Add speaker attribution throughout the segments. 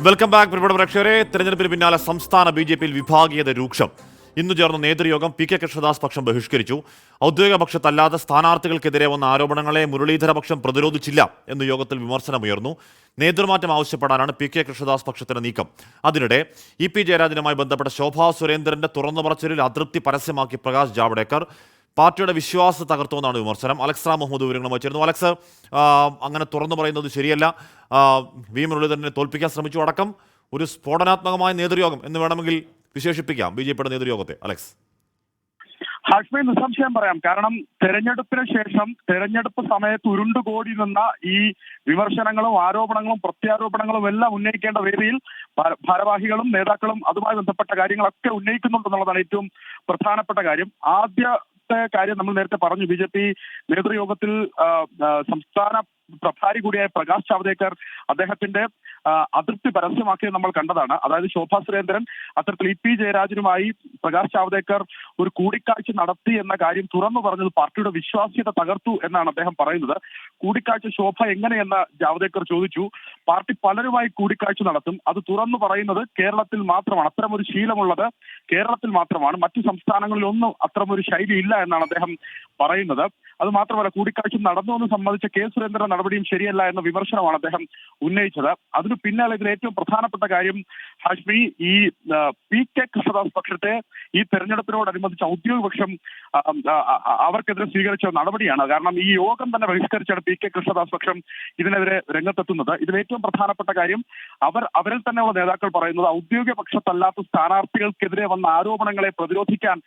Speaker 1: Welcome back പ്രിയപ്പെട്ട പ്രേക്ഷകരെ. തെരഞ്ഞെടുപ്പിന് പിന്നാലെ സംസ്ഥാന ബി.ജെ.പിയിൽ വിഭാഗീയത രൂക്ഷം. ഇന്ന് ചേർന്ന നേതൃയോഗം പി കെ കൃഷ്ണദാസ് പക്ഷം ബഹിഷ്കരിച്ചു. ഔദ്യോഗിക പക്ഷത്തല്ലാതെ സ്ഥാനാർത്ഥികൾക്കെതിരെ വന്ന ആരോപണങ്ങളെ മുരളീധര പക്ഷം പ്രതിരോധിച്ചില്ല എന്ന് യോഗത്തിൽ വിമർശനമുയർന്നു. നേതൃമാറ്റം ആവശ്യപ്പെടാനാണ് പി കെ കൃഷ്ണദാസ് പക്ഷത്തിന്റെ നീക്കം. അതിനിടെ ഇ പി ജയരാജനുമായി ബന്ധപ്പെട്ട ശോഭാ സുരേന്ദ്രന്റെ തുറന്നു പറച്ചിലിൽ അതൃപ്തി പരസ്യമാക്കി പ്രകാശ് ജാവ്ദേക്കർ. പാർട്ടിയുടെ വിശ്വാസം തകർത്തുവെന്നാണ് വിമർശനം. അലക്സ് റാം മുഹമ്മദ് വിവരങ്ങളുമായി ചേർന്നു. അലക്സ്, അങ്ങനെ തുറന്നു പറയുന്നത് ശരിയല്ല, വി മുരളീധരനെ തോൽപ്പിക്കാൻ ശ്രമിച്ചു അടക്കം ഒരു സ്ഫോടനാത്മകമായ നേതൃയോഗം എന്ന് വേണമെങ്കിൽ വിശേഷിപ്പിക്കാം ബി.ജെ.പിയുടെ നേതൃയോഗത്തെ. അലക്സ്,
Speaker 2: ഹാഷ്മി, നിസ്സംശയം പറയാം. കാരണം തെരഞ്ഞെടുപ്പിന് ശേഷം തെരഞ്ഞെടുപ്പ് സമയത്ത് ഉരുണ്ടുകൂടി നിന്ന ഈ വിമർശനങ്ങളും ആരോപണങ്ങളും പ്രത്യാരോപണങ്ങളും എല്ലാം ഉന്നയിക്കേണ്ട വേദിയിൽ ഭാരവാഹികളും നേതാക്കളും അതുമായി ബന്ധപ്പെട്ട കാര്യങ്ങളൊക്കെ ഉന്നയിക്കുന്നുണ്ടെന്നുള്ളതാണ് ഏറ്റവും പ്രധാനപ്പെട്ട കാര്യം. കാര്യം നമ്മൾ നേരത്തെ പറഞ്ഞു. ബി.ജെ.പി നേതൃയോഗത്തിൽ സംസ്ഥാന പ്രഭാരി കൂടിയായ പ്രകാശ് ജാവ്ദേക്കർ അദ്ദേഹത്തിന്റെ അതൃപ്തി പരസ്യമാക്കിയത് നമ്മൾ കണ്ടതാണ്. അതായത് ശോഭാ സുരേന്ദ്രൻ അത്തരത്തിൽ ഇ പി ജയരാജനുമായി പ്രകാശ് ജാവ്ദേക്കർ ഒരു കൂടിക്കാഴ്ച നടത്തി എന്ന കാര്യം തുറന്നു പറഞ്ഞത് പാർട്ടിയുടെ വിശ്വാസ്യത തകർത്തു എന്നാണ് അദ്ദേഹം പറയുന്നത്. കൂടിക്കാഴ്ച ശോഭ എങ്ങനെയെന്ന് ജാവ്ദേക്കർ ചോദിച്ചു. പാർട്ടി പലരുമായി കൂടിക്കാഴ്ച നടത്തും, അത് തുറന്നു പറയുന്നത് കേരളത്തിൽ മാത്രമാണ്, അത്തരമൊരു ശീലമുള്ളത് കേരളത്തിൽ മാത്രമാണ്, മറ്റു സംസ്ഥാനങ്ങളിലൊന്നും അത്തരമൊരു ശൈലി ഇല്ല എന്നാണ് അദ്ദേഹം പറയുന്നത്. അത് മാത്രമല്ല, കൂടിക്കാഴ്ച നടന്നു എന്ന് സംബന്ധിച്ച കെ സുരേന്ദ്രന്റെ നടപടിയും ശരിയല്ല എന്ന വിമർശനമാണ് അദ്ദേഹം ഉന്നയിച്ചത്. അതിന് പിന്നാലെ ഇതിൽ ഏറ്റവും പ്രധാനപ്പെട്ട കാര്യം ഹാഷ്മി, ഈ പി കെ കൃഷ്ണദാസ് പക്ഷത്തെ ഈ തെരഞ്ഞെടുപ്പിനോടനുബന്ധിച്ച് ഔദ്യോഗിക പക്ഷം അവർക്കെതിരെ സ്വീകരിച്ച നടപടിയാണ്. കാരണം ഈ യോഗം തന്നെ ബഹിഷ്കരിച്ചാണ് പി കെ കൃഷ്ണദാസ് പക്ഷം ഇതിനെതിരെ രംഗത്തെത്തുന്നത്. ഇതിൽ ഏറ്റവും പ്രധാനപ്പെട്ട കാര്യം അവരിൽ തന്നെയുള്ള നേതാക്കൾ പറയുന്നത് ഔദ്യോഗിക പക്ഷത്തല്ലാത്ത സ്ഥാനാർത്ഥികൾക്കെതിരെ വന്ന ആരോപണങ്ങളെ പ്രതിരോധിക്കാൻ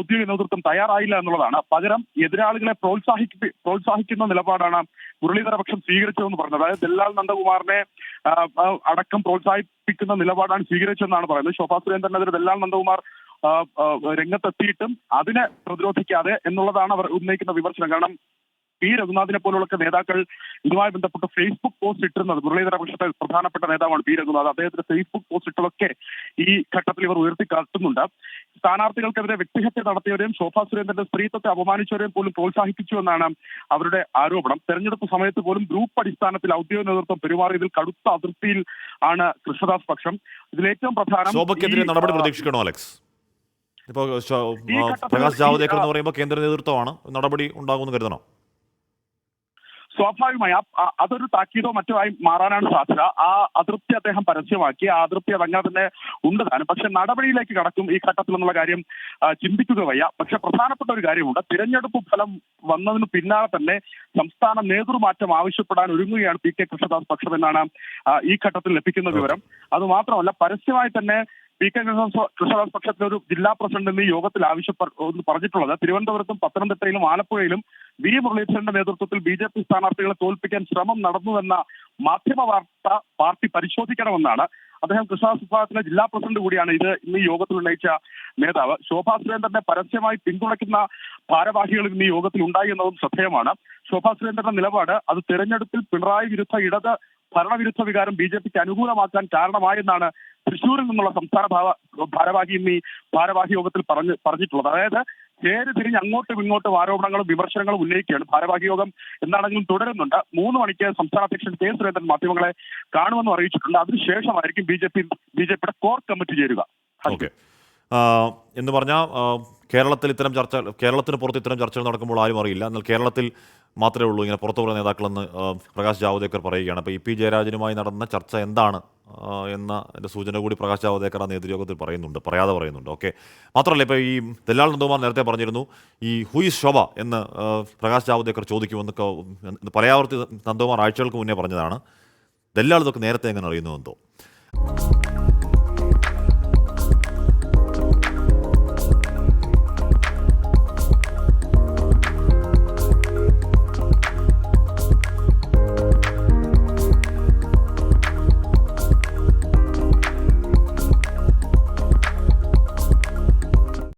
Speaker 2: ഔദ്യോഗിക നേതൃത്വം തയ്യാറായില്ല എന്നുള്ളതാണ്. പകരം എതിരാളികളെ പ്രോത്സാഹിക്കുന്ന നിലപാടാണ് മുരളീധര പക്ഷം സ്വീകരിച്ചതെന്ന് പറഞ്ഞത്. അതായത് ദല്ലാൽ നന്ദകുമാറിനെ അടക്കം പ്രോത്സാഹിപ്പിക്കുന്ന നിലപാടാണ് സ്വീകരിച്ചതെന്നാണ് പറയുന്നത്. ശോഭാ സുരേന്ദ്രനെതിരെ ദല്ലാൽ നന്ദകുമാർ രംഗത്തെത്തിയിട്ടും അതിനെ പ്രതിരോധിക്കാതെ എന്നുള്ളതാണ് അവർ ഉന്നയിക്കുന്ന വിമർശനം. കാരണം പി രഘുനാഥിനെ പോലുള്ള നേതാക്കൾ ഇതുമായി ബന്ധപ്പെട്ട് ഫേസ്ബുക്ക് പോസ്റ്റ് ഇട്ടിരുന്നത്, മുരളീധര പക്ഷത്തെ പ്രധാനപ്പെട്ട നേതാവാണ് പി രഘുനാഥ്, അദ്ദേഹത്തിന്റെ ഫേസ്ബുക്ക് പോസ്റ്റ് ഇട്ടതൊക്കെ ഈ ഘട്ടത്തിൽ ഇവർ ഉയർത്തിക്കാട്ടുന്നുണ്ട്. സ്ഥാനാർത്ഥികൾക്കെതിരെ വ്യക്തിഹത്യ നടത്തിയവരെയും ശോഭാ സുരേന്ദ്രന്റെ സ്ത്രീത്വത്തെ അപമാനിച്ചവരെയും പോലും പ്രോത്സാഹിപ്പിച്ചു എന്നാണ് അവരുടെ ആരോപണം. തെരഞ്ഞെടുപ്പ് സമയത്ത് പോലും ഗ്രൂപ്പ് അടിസ്ഥാനത്തിൽ ഔദ്യോഗിക നേതൃത്വം പെരുമാറിയതിൽ കടുത്ത അതൃപ്തിയിൽ ആണ് കൃഷ്ണദാസ് പക്ഷം. ഇതിലേറ്റവും പ്രധാനം
Speaker 1: നടപടി പ്രതീക്ഷിക്കണോ അലക്സ്? ഇപ്പോൾ പ്രകാശ് ജാവ്ദേക്കർ എന്ന് പറയുമ്പോൾ കേന്ദ്ര നേതൃത്വമാണ്, നടപടി ഉണ്ടാകുമെന്ന് കരുതണോ?
Speaker 2: സ്വാഭാവികമായി അതൊരു താക്കീതോ മറ്റോ ആയി മാറാനാണ് സാധ്യത. ആ അതൃപ്തി അദ്ദേഹം പരസ്യമാക്കി, ആ അതൃപ്തി അതങ്ങനെ തന്നെ ഉണ്ട് താനും. പക്ഷെ നടപടിയിലേക്ക് കടക്കും ഈ ഘട്ടത്തിൽ എന്നുള്ള കാര്യം ചിന്തിക്കുക വയ്യ. പക്ഷെ പ്രധാനപ്പെട്ട ഒരു കാര്യമുണ്ട്. തിരഞ്ഞെടുപ്പ് ഫലം വന്നതിന് പിന്നാലെ തന്നെ സംസ്ഥാന നേതൃമാറ്റം ആവശ്യപ്പെടാൻ ഒരുങ്ങുകയാണ് പി കെ കൃഷ്ണദാസ് പക്ഷം എന്നാണ് ഈ ഘട്ടത്തിൽ ലഭിക്കുന്ന വിവരം. അത് മാത്രമല്ല, പരസ്യമായി തന്നെ പി കെ കൃഷ്ണദാസ് പക്ഷത്തിന്റെ ഒരു ജില്ലാ പ്രസിഡന്റ് എന്നീ യോഗത്തിൽ പറഞ്ഞിട്ടുള്ളത് തിരുവനന്തപുരത്തും പത്തനംതിട്ടയിലും ആലപ്പുഴയിലും വി മുരളീധരന്റെ നേതൃത്വത്തിൽ ബി.ജെ.പി സ്ഥാനാർത്ഥികളെ തോൽപ്പിക്കാൻ ശ്രമം നടന്നുവെന്ന മാധ്യമ വാർത്ത പാർട്ടി പരിശോധിക്കണമെന്നാണ്. അദ്ദേഹം കൃഷ്ണദാസ് വിഭാഗത്തിലെ ജില്ലാ പ്രസിഡന്റ് കൂടിയാണ്. ഇന്ന് ഈ യോഗത്തിൽ ഉന്നയിച്ച നേതാവ് ശോഭാ സുരേന്ദ്രനെ പരസ്യമായി പിന്തുണയ്ക്കുന്ന ഭാരവാഹികൾ ഇന്ന് ഈ യോഗത്തിൽ ഉണ്ടായി എന്നതും ശ്രദ്ധേയമാണ്. ശോഭാ സുരേന്ദ്രന്റെ നിലപാട് അത് തെരഞ്ഞെടുപ്പിൽ പിണറായി വിരുദ്ധ ഇടത് ഭരണവിരുദ്ധ വികാരം ബി.ജെ.പിക്ക് അനുകൂലമാക്കാൻ കാരണമായെന്നാണ് തൃശ്ശൂരിൽ നിന്നുള്ള സംസ്ഥാന ഭാരവാഹി ഇന്ന് ഈ ഭാരവാഹി യോഗത്തിൽ പറഞ്ഞിട്ടുള്ളത്. അതായത് ചേരി തിരിഞ്ഞ് അങ്ങോട്ടും ഇങ്ങോട്ടും ആരോപണങ്ങളും വിമർശനങ്ങളും ഉന്നയിക്കുകയാണ്. ഭാരവാഹി യോഗം എന്താണെങ്കിലും തുടരുന്നുണ്ട്. 3 മണിക്ക് സംസ്ഥാന അധ്യക്ഷൻ കെ സുരേന്ദ്രൻ മാധ്യമങ്ങളെ കാണുമെന്ന് അറിയിച്ചിട്ടുണ്ട്. അതിനുശേഷമായിരിക്കും ബി.ജെ.പിയുടെ കോർ കമ്മിറ്റി ചേരുക.
Speaker 1: എന്ന് പറഞ്ഞാൽ കേരളത്തിന് പുറത്ത് ഇത്തരം ചർച്ചകൾ നടക്കുമ്പോൾ ആരും അറിയില്ല. എന്നാൽ കേരളത്തിൽ മാത്രമേ ഉള്ളൂ ഇങ്ങനെ പുറത്തു പറയുന്ന നേതാക്കളെന്ന് പ്രകാശ് ജാവ്ദേക്കർ പറയുകയാണ്. അപ്പോൾ ഇ പി ജയരാജനുമായി നടന്ന ചർച്ച എന്താണ് എന്ന സൂചന കൂടി പ്രകാശ് ജാവ്ദേക്കർ ആ നേതൃയോഗത്തിൽ പറയാതെ പറയുന്നുണ്ട്. ഓക്കെ, മാത്രമല്ല ഇപ്പോൾ ഈ ദല്ലാൽ നന്ദകുമാർ നേരത്തെ പറഞ്ഞിരുന്നു ഈ ഹുയിസ് ശോഭ എന്ന് പ്രകാശ് ജാവ്ദേക്കർ ചോദിക്കുമെന്നൊക്കെ പലയാവർത്തി നന്ദകുമാർ ആഴ്ചകൾക്ക് മുന്നേ പറഞ്ഞതാണ്. ദല്ലാൽ ഇതൊക്കെ നേരത്തെ എങ്ങനെ അറിയുന്നു എന്തോ.